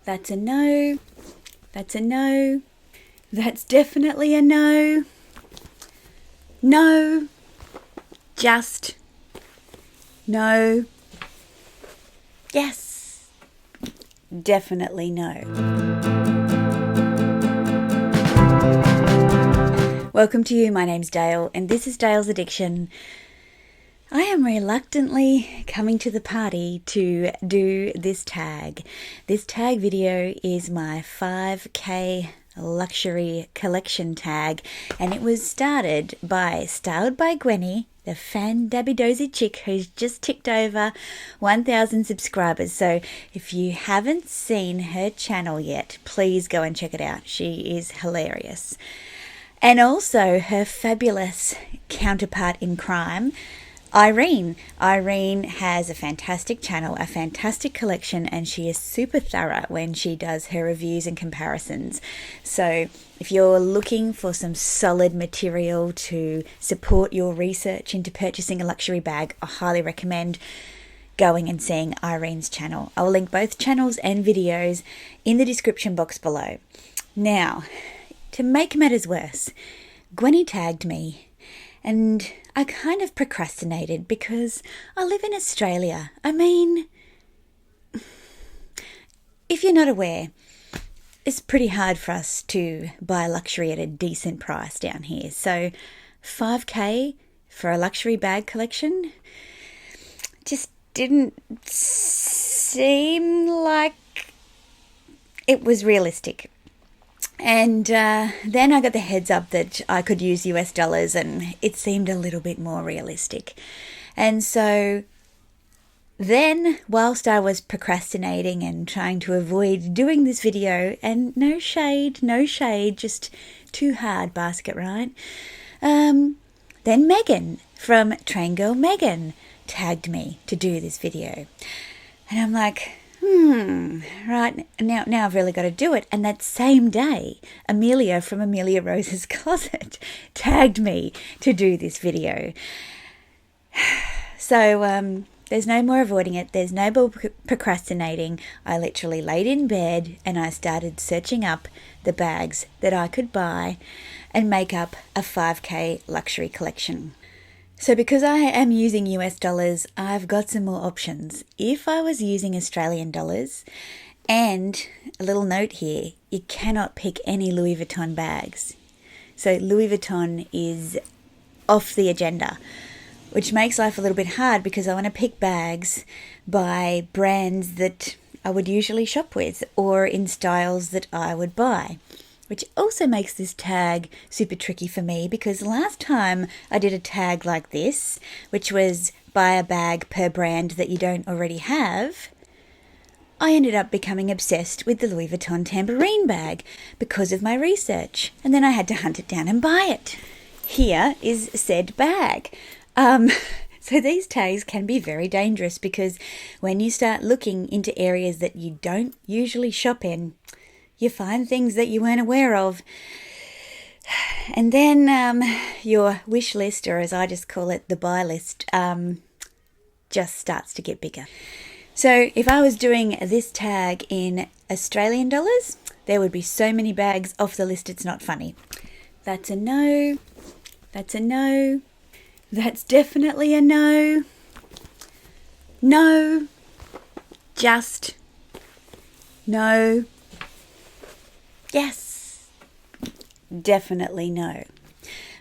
That's a no. That's a no. That's definitely a no. No. Just. No. Yes. Definitely no. Welcome to you. My name's Dale, and this is Dale's Addiction. I am reluctantly coming to the party to do this tag. This tag video is my 5K luxury collection tag, and it was started by Styled by Gwenny, the fan dabby dozy chick who's just ticked over 1,000 subscribers. So if you haven't seen her channel yet, please go and check it out. She is hilarious. And also her fabulous counterpart in crime, IRENE. IRENE has a fantastic channel, a fantastic collection, and she is super thorough when she does her reviews and comparisons. So if you're looking for some solid material to support your research into purchasing a luxury bag, I highly recommend going and seeing IRENE's channel. I'll link both channels and videos in the description box below. Now, to make matters worse, Gwenny tagged me, and I kind of procrastinated because I live in Australia. I mean, if you're not aware, it's pretty hard for us to buy luxury at a decent price down here. So 5K for a luxury bag collection just didn't seem like it was realistic. And then I got the heads up that I could use US dollars, and it seemed a little bit more realistic. And so then, whilst I was procrastinating and trying to avoid doing this video, and no shade, just too hard basket, right? Then Meghan from Train Girl Meghan tagged me to do this video. And I'm like, right, now I've really got to do it. And that same day, Amelia from Amelia Rose's Closet tagged me to do this video. So there's no more avoiding it. There's no more procrastinating. I literally laid in bed and I started searching up the bags that I could buy and make up a 5K luxury collection. So because I am using US dollars, I've got some more options. If I was using Australian dollars, and a little note here, you cannot pick any Louis Vuitton bags. So Louis Vuitton is off the agenda, which makes life a little bit hard because I want to pick bags by brands that I would usually shop with or in styles that I would buy. Which also makes this tag super tricky for me because last time I did a tag like this, which was buy a bag per brand that you don't already have, I ended up becoming obsessed with the Louis Vuitton tambourine bag because of my research, and then I had to hunt it down and buy it. Here is said bag. So these tags can be very dangerous because when you start looking into areas that you don't usually shop in, you find things that you weren't aware of. And then your wish list, or as I just call it, the buy list, just starts to get bigger. So if I was doing this tag in Australian dollars, there would be so many bags off the list it's not funny. That's a no. That's a no. That's definitely a no. No. Just. No. Yes, definitely no.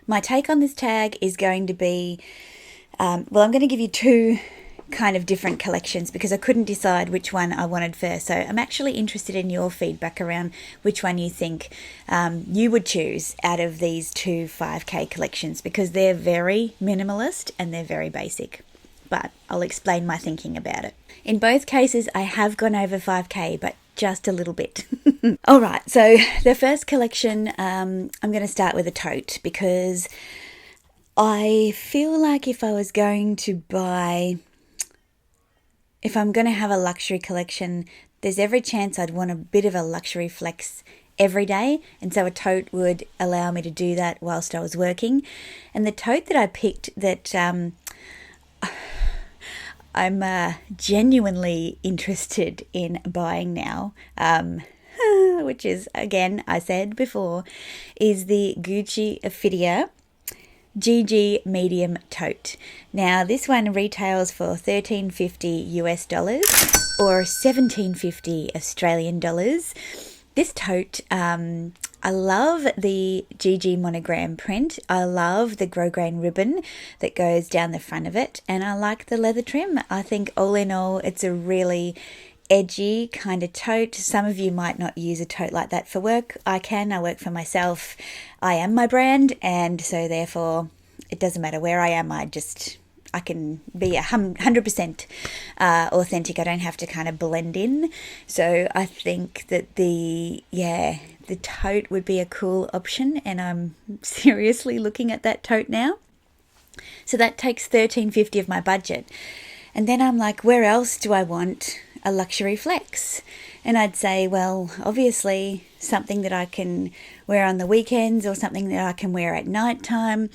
My take on this tag is going to be, I'm going to give you two kind of different collections because I couldn't decide which one I wanted first. So I'm actually interested in your feedback around which one you think you would choose out of these two 5K collections because they're very minimalist and they're very basic. But I'll explain my thinking about it. In both cases, I have gone over 5K, but just a little bit. All right, so the first collection, I'm going to start with a tote because I feel like if I'm going to have a luxury collection, there's every chance I'd want a bit of a luxury flex every day, and so a tote would allow me to do that whilst I was working. And the tote that I picked that I'm genuinely interested in buying now, which is, again, I said before, is the Gucci Affidia GG medium tote. Now this one retails for $13.50 US dollars or $17.50 Australian dollars. This tote, I love the GG monogram print. I love the grosgrain ribbon that goes down the front of it, and I like the leather trim. I think all in all, it's a really edgy kind of tote. Some of you might not use a tote like that for work. I can. I work for myself. I am my brand, and so therefore it doesn't matter where I am. I can be 100% authentic. I don't have to kind of blend in. So I think that the tote would be a cool option, and I'm seriously looking at that tote now. So that takes $13.50 of my budget. And then I'm like, where else do I want a luxury flex? And I'd say, well, obviously something that I can wear on the weekends or something that I can wear at night time.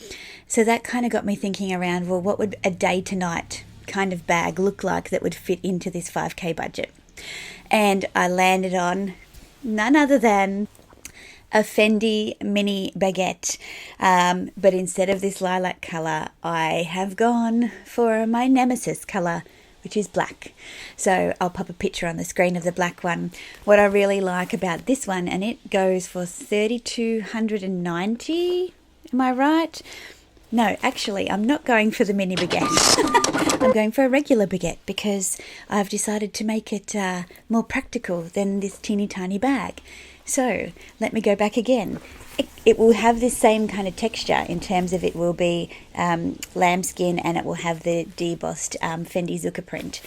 So that kind of got me thinking around, well, what would a day to night kind of bag look like that would fit into this 5K budget? And I landed on none other than a Fendi mini baguette. But instead of this lilac colour, I have gone for my nemesis colour, which is black. So I'll pop a picture on the screen of the black one. What I really like about this one, and it goes for $3,290, am I right? No, actually, I'm not going for the mini baguette. I'm going for a regular baguette because I've decided to make it more practical than this teeny tiny bag. So let me go back again. It will have this same kind of texture in terms of it will be lambskin, and it will have the debossed Fendi Zucca print.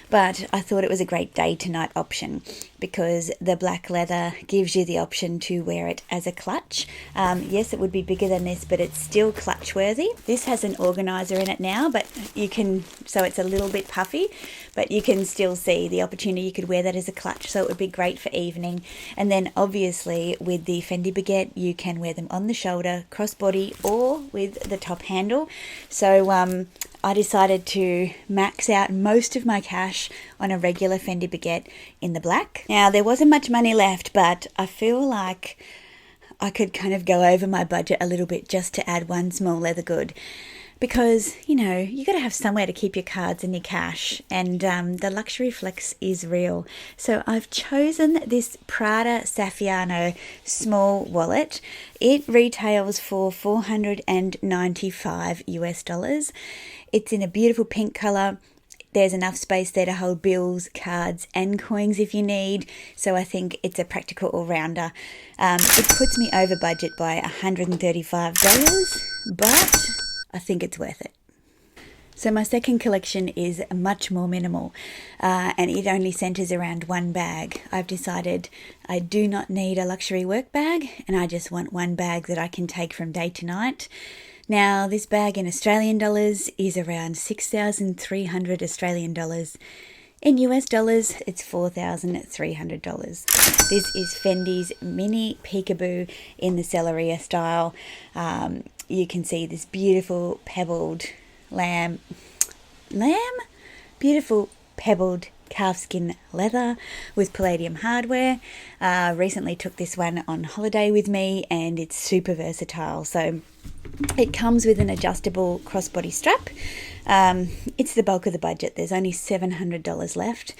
But I thought it was a great day to night option because the black leather gives you the option to wear it as a clutch. Yes, it would be bigger than this, but it's still clutch worthy. This has an organizer in it now, but you can, so it's a little bit puffy, but you can still see the opportunity. You could wear that as a clutch, so it would be great for evening. And then obviously with the Fendi baguette, you can wear them on the shoulder, crossbody, or with the top handle. So I decided to max out most of my cash on a regular Fendi baguette in the black. Now, there wasn't much money left, but I feel like I could kind of go over my budget a little bit just to add one small leather good. Because, you know, you got to have somewhere to keep your cards and your cash, and the luxury flex is real. So I've chosen this Prada Saffiano small wallet. It retails for $495 US dollars. It's in a beautiful pink color. There's enough space there to hold bills, cards, and coins if you need. So I think it's a practical all-rounder. It puts me over budget by $135, but I think it's worth it. So my second collection is much more minimal, and it only centres around one bag. I've decided I do not need a luxury work bag, and I just want one bag that I can take from day to night. Now, this bag in Australian dollars is around 6,300 Australian dollars. In US dollars, it's $4,300. This is Fendi's mini peekaboo in the Celleria style. You can see this beautiful pebbled beautiful pebbled calfskin leather with palladium hardware. Recently took this one on holiday with me, and it's super versatile. So it comes with an adjustable crossbody strap. It's the bulk of the budget. There's only $700 left.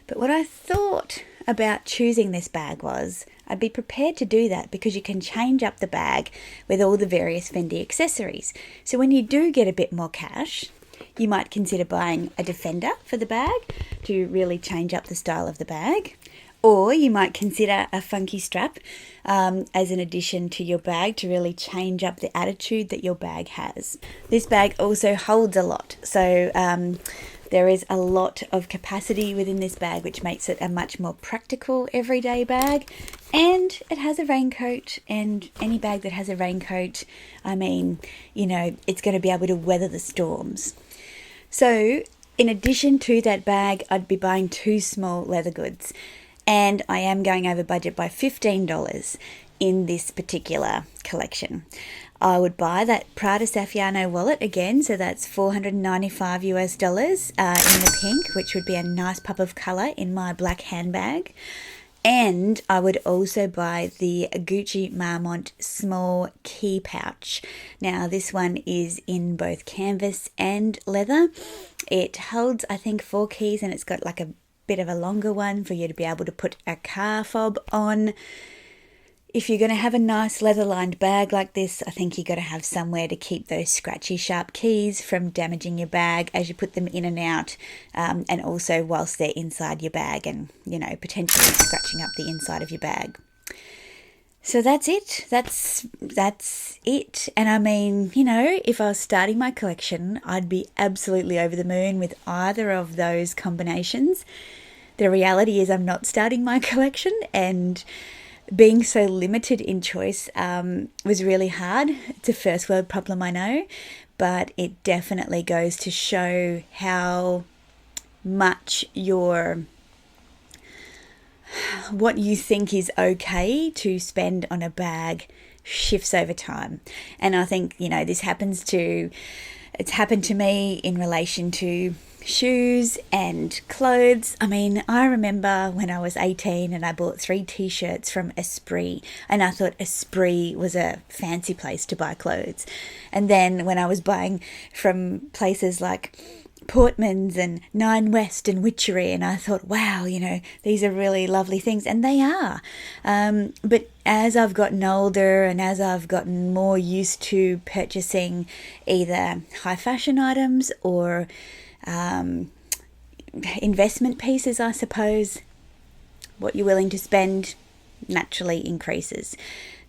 But what I thought about choosing this bag was I'd be prepared to do that because you can change up the bag with all the various Fendi accessories. So when you do get a bit more cash, you might consider buying a defender for the bag to really change up the style of the bag. Or you might consider a funky strap as an addition to your bag to really change up the attitude that your bag has. This bag also holds a lot. So there is a lot of capacity within this bag, which makes it a much more practical everyday bag. And it has a raincoat, and any bag that has a raincoat, I mean, you know, it's going to be able to weather the storms. So in addition to that bag, I'd be buying two small leather goods. And I am going over budget by $15 in this particular collection. I would buy that Prada Saffiano wallet again, so that's $495 in the pink, which would be a nice pop of colour in my black handbag. And I would also buy the Gucci Marmont small key pouch. Now this one is in both canvas and leather. It holds, I think, 4 keys, and it's got like a bit of a longer one for you to be able to put a car fob on. If you're going to have a nice leather-lined bag like this, I think you've got to have somewhere to keep those scratchy, sharp keys from damaging your bag as you put them in and out, and also whilst they're inside your bag and, you know, potentially scratching up the inside of your bag. So that's it. That's it. And I mean, you know, if I was starting my collection, I'd be absolutely over the moon with either of those combinations. The reality is I'm not starting my collection, and being so limited in choice was really hard. It's a first world problem, I know, but it definitely goes to show how much what you think is okay to spend on a bag shifts over time. And I think, you know, it's happened to me in relation to shoes and clothes. I mean, I remember when I was 18 and I bought 3 t-shirts from Esprit, and I thought Esprit was a fancy place to buy clothes. And then when I was buying from places like Portman's and Nine West and Witchery, and I thought, wow, you know, these are really lovely things, and they are. But as I've gotten older and as I've gotten more used to purchasing either high fashion items or investment pieces, I suppose, what you're willing to spend naturally increases.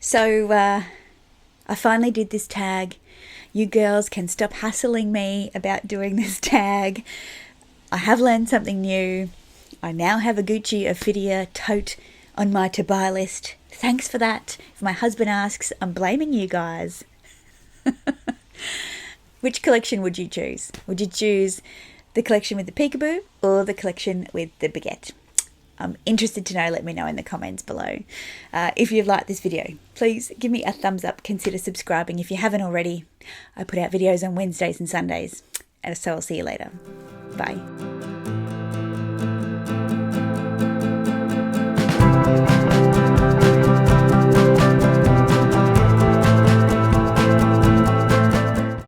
So I finally did this tag. You girls can stop hassling me about doing this tag. I have learned something new. I now have a Gucci Ophidia tote on my to buy list. Thanks for that. If my husband asks, I'm blaming you guys. Which collection would you choose? Would you choose the collection with the peekaboo or the collection with the baguette? I'm interested to know. Let me know in the comments below. If you've liked this video, please give me a thumbs up. Consider subscribing if you haven't already. I put out videos on Wednesdays and Sundays. And so I'll see you later. Bye.